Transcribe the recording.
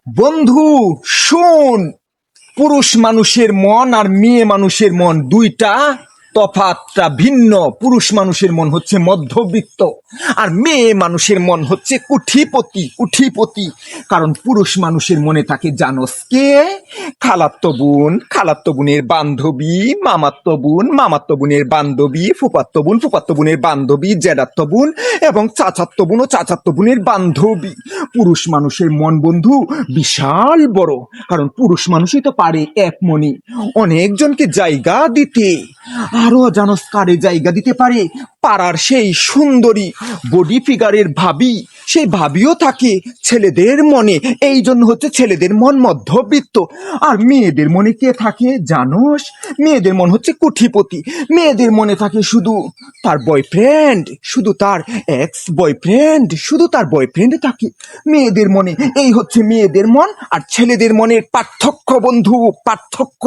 বন্ধু শোন, পুরুষ মানুষের মন আর মেয়ে মানুষের মন দুইটা তফাৎটা ভিন্ন। পুরুষ মানুষের মন হচ্ছে মধ্যবিত্ত আর মেয়ে মানুষের মন হচ্ছে কুঠিপতি কুঠিপতি। কারণ পুরুষ মানুষের মনে থাকে জানোস কে? খালাত্তো বোন, খালাত্তো বোনের বান্ধবী, মামাত্তো বোনের বান্ধবী, ফুফাত্তো বোনের বান্ধবী, জ্যাঠাত্তো বোন এবং চাচাত্তো বোন ও চাচাত্তো বোনের বান্ধবী। পুরুষ মানুষের মন বন্ধু বিশাল বড়, কারণ পুরুষ মানুষই তো পারে এক মনে অনেকজনকে জায়গা দিতে। আরো জানোস কারে জায়গা দিতে পারে? পাড়ার সেই সুন্দরী বডি ফিগারের ভাবি, সেই ভাবিও থাকে ছেলেদের মনে। এই জন্য হচ্ছে ছেলেদের মন মধ্যবিত্ত। আর মেয়েদের মনে কে থাকে জানোস? মেয়েদের মন হচ্ছে কুঠিপতি। মেয়েদের মনে থাকে শুধু তার বয়ফ্রেন্ড, শুধু তার এক্স বয়ফ্রেন্ড, শুধু তার বয়ফ্রেন্ড থাকে মেয়েদের মনে। এই হচ্ছে মেয়েদের মন আর ছেলেদের মনের পার্থক্য বন্ধু, পার্থক্য।